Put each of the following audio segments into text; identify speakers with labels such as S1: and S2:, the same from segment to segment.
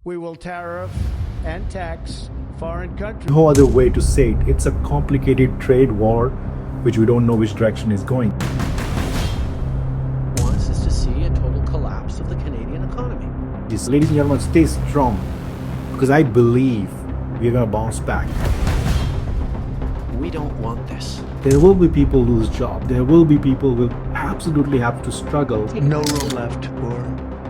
S1: We will tariff and tax foreign countries.
S2: No other way to say it. It's a complicated trade war which we don't know which direction is going.
S3: Wants is to see a total collapse of the Canadian economy.
S2: Yes, ladies and gentlemen, stay strong because I believe we're going to bounce back.
S3: We don't want this.
S2: There will be people lose jobs. There will be people who will absolutely have to struggle.
S1: No room left for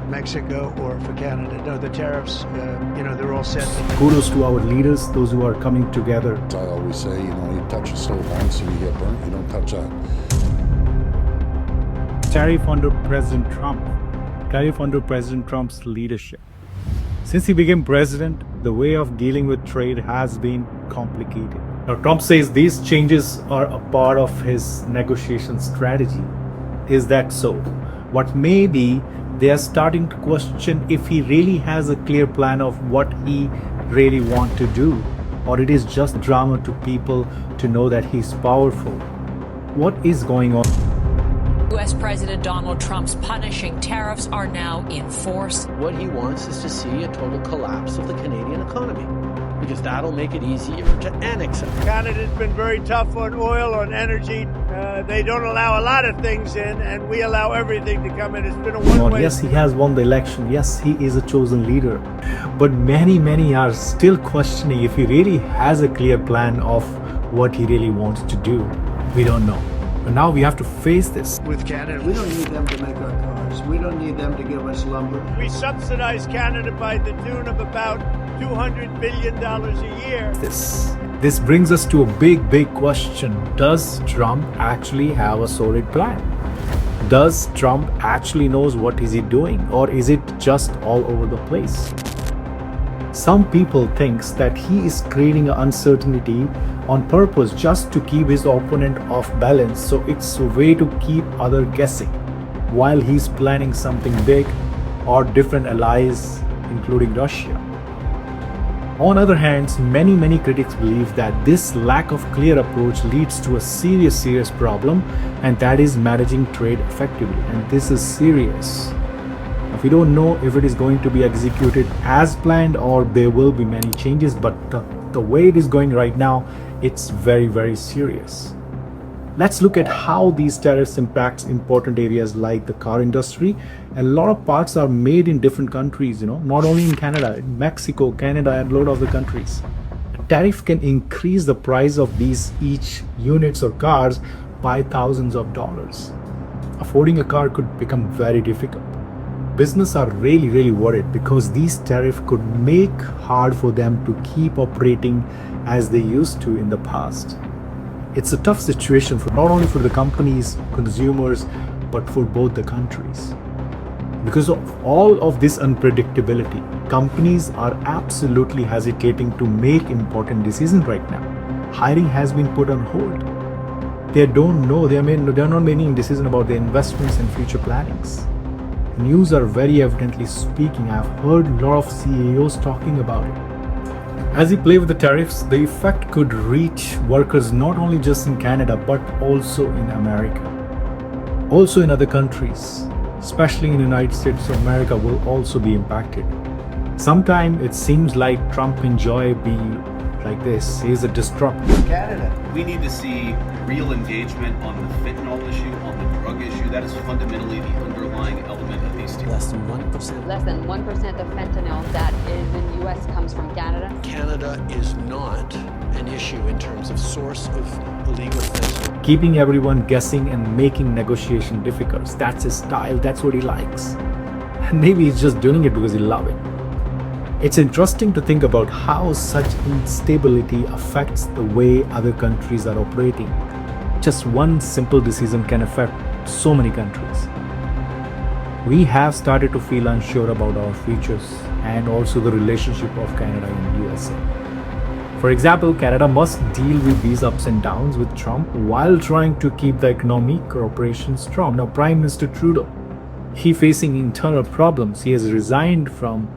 S1: Mexico or for Canada. No, the tariffs, they're all set.
S2: Kudos to our leaders, those who are coming together.
S4: I always say, you touch a stove once and you get burnt, you don't touch that.
S2: Tariff under President Trump. Tariff under President Trump's leadership. Since he became president, the way of dealing with trade has been complicated. Now, Trump says these changes are a part of his negotiation strategy. Is that so? What may be, they are starting to question if he really has a clear plan of what he really wants to do, or it is just drama to people to know that he's powerful. What is going on?
S5: U.S. President Donald Trump's punishing tariffs are now in force.
S3: What he wants is to see a total collapse of the Canadian economy, because that'll make it easier to annex it.
S1: Canada's been very tough on oil, on energy. They don't allow a lot of things in, and we allow everything to come in. It's been a one-way.
S2: Yes, he has won the election. Yes, he is a chosen leader. But many are still questioning if he really has a clear plan of what he really wants to do. We don't know. But now we have to face this.
S1: With Canada,
S6: We don't need them to make our cars. We don't need them to give us lumber.
S1: we subsidize Canada by the tune of about $200 billion a year.
S2: This brings us to a big question. Does Trump actually have a solid plan? Does Trump actually knows what is he doing, or is it just all over the place? Some people thinks that he is creating an uncertainty on purpose just to keep his opponent off balance, so it's a way to keep other guessing while he's planning something big or different allies including Russia. On other hand, many critics believe that this lack of clear approach leads to a serious problem, and that is managing trade effectively. And this is serious. We don't know if it is going to be executed as planned or there will be many changes, but the way it is going right now, it's very serious. Let's look at how these tariffs impacts important areas like the car industry. A lot of parts are made in different countries, not only in Canada, in Mexico, Canada, and a lot of the countries. A tariff can increase the price of these each units or cars by thousands of dollars. Affording a car could become very difficult. Business are really worried because these tariffs could make hard for them to keep operating as they used to in the past. It's a tough situation for not only for the companies, consumers, but for both the countries. Because of all of this unpredictability, companies are absolutely hesitating to make important decisions right now. Hiring has been put on hold. They don't know, they're not making decisions about their investments and future plannings. News are very evidently speaking. I've heard a lot of CEOs talking about it. As we play with the tariffs, the effect could reach workers not only just in Canada, but also in America. Also in other countries, especially in the United States of America, will also be impacted. Sometimes it seems like Trump enjoy being like this. He's a disruptor.
S1: Canada.
S7: We need to see real engagement on the fentanyl issue, on the drug issue. That is fundamentally the underlying element of these two.
S3: Less than 1%.
S8: Less than 1% of fentanyl that is in the U.S. comes from Canada.
S3: Canada is not an issue in terms of source of illegal fentanyl.
S2: Keeping everyone guessing and making negotiation difficult. That's his style. That's what he likes. And maybe he's just doing it because he loves it. It's interesting to think about how such instability affects the way other countries are operating. Just one simple decision can affect so many countries. We have started to feel unsure about our futures and also the relationship of Canada and USA. For example, Canada must deal with these ups and downs with Trump while trying to keep the economic cooperation strong. Now, Prime Minister Trudeau, he facing internal problems. He has resigned from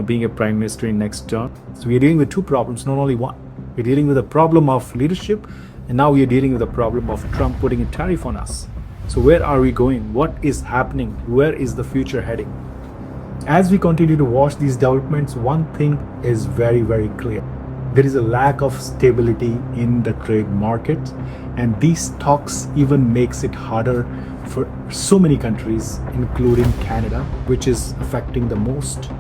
S2: being a prime minister in next term. So we are dealing with two problems, not only one. We're dealing with a problem of leadership, and now we are dealing with a problem of Trump putting a tariff on us. So where are we going? What is happening? Where is the future heading? as we continue to watch these developments, one thing is very, very clear. There is a lack of stability in the trade market, and these talks even makes it harder for so many countries, including Canada, which is affecting the most.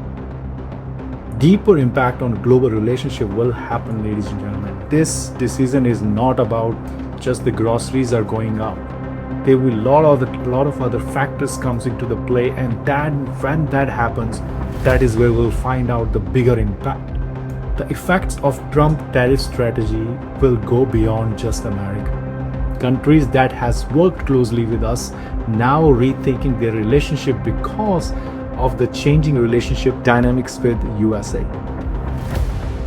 S2: Deeper impact on global relationship will happen, ladies and gentlemen. This decision is not about just the groceries are going up. There will be a lot of other factors comes into the play, and when that happens, that is where we'll find out the bigger impact. The effects of Trump tariff strategy will go beyond just America. Countries that has worked closely with us now rethinking their relationship because of the changing relationship dynamics with USA.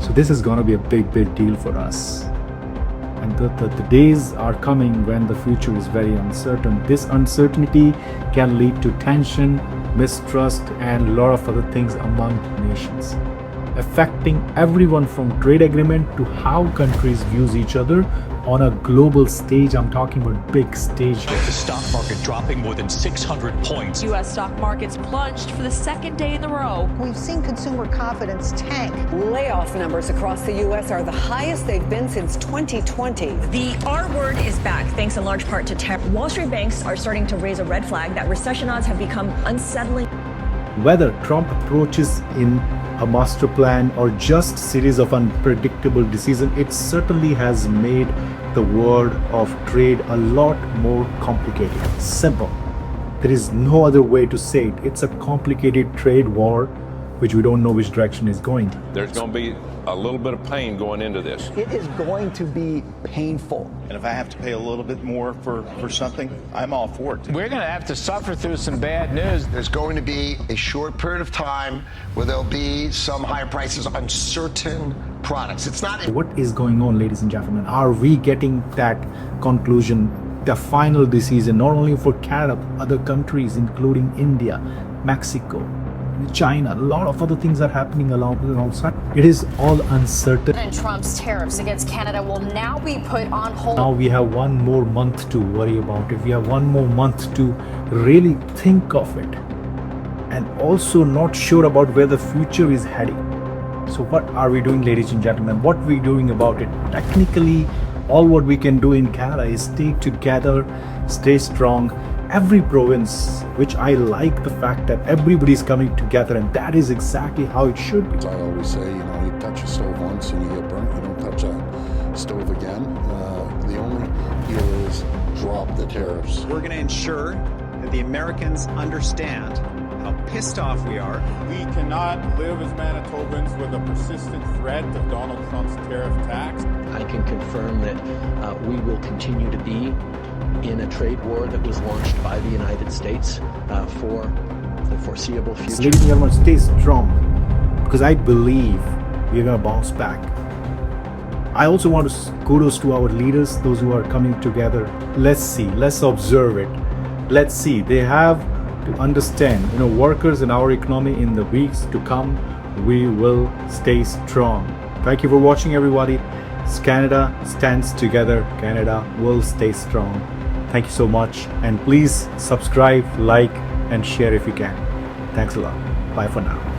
S2: So this is going to be a big deal for us. And the days are coming when the future is very uncertain. This uncertainty can lead to tension, mistrust, and a lot of other things among nations, affecting everyone from trade agreement to how countries view each other on a global stage. I'm talking about big stage.
S9: The stock market dropping more than 600 points.
S5: U.S. stock markets plunged for the second day in a row.
S10: We've seen consumer confidence tank.
S11: Layoff numbers across the U.S. are the highest they've been since 2020.
S12: The R word is back, thanks in large part to tariffs. Wall Street banks are starting to raise a red flag that recession odds have become unsettling.
S2: Whether Trump approaches in a master plan or just series of unpredictable decisions, it certainly has made the world of trade a lot more complicated. Simple. There is no other way to say it. It's a complicated trade war which we don't know which direction is going.
S13: There's going to be a little bit of pain going into this.
S14: It is going to be painful.
S15: And if I have to pay a little bit more for something, I'm all for it.
S16: We're going to have to suffer through some bad news.
S17: There's going to be a short period of time where there'll be some higher prices on certain products. It's not...
S2: What is going on, ladies and gentlemen? Are we getting that conclusion, the final decision, not only for Canada, other countries, including India, Mexico, China, a lot of other things are happening alongside. It is all uncertain.
S18: President Trump's tariffs against Canada will now be put on hold.
S2: Now we have one more month to worry about it. We have one more month to really think of it, and also not sure about where the future is heading. So what are we doing, ladies and gentlemen? What are we doing about it? Technically, all what we can do in Canada is stay together, stay strong. Every province, which I like the fact that everybody's coming together, and that is exactly how it should be.
S4: As I always say, you touch a stove once and you get burnt, you don't touch that stove again. The only deal is drop the tariffs.
S19: We're going to ensure that the Americans understand how pissed off we are.
S20: We cannot live as Manitobans with a persistent threat of Donald Trump's tariff tax.
S3: I can confirm that we will continue to be in a trade war that was launched by the United States for the foreseeable future.
S2: Ladies and gentlemen, stay strong, because I believe we're going to bounce back. I also want to kudos to our leaders, those who are coming together. Let's see, let's observe it. Let's see, they have to understand, workers in our economy in the weeks to come, we will stay strong. Thank you for watching, everybody. Canada stands together. Canada will stay strong. Thank you so much, and please subscribe, like, and share if you can. Thanks a lot. Bye for now.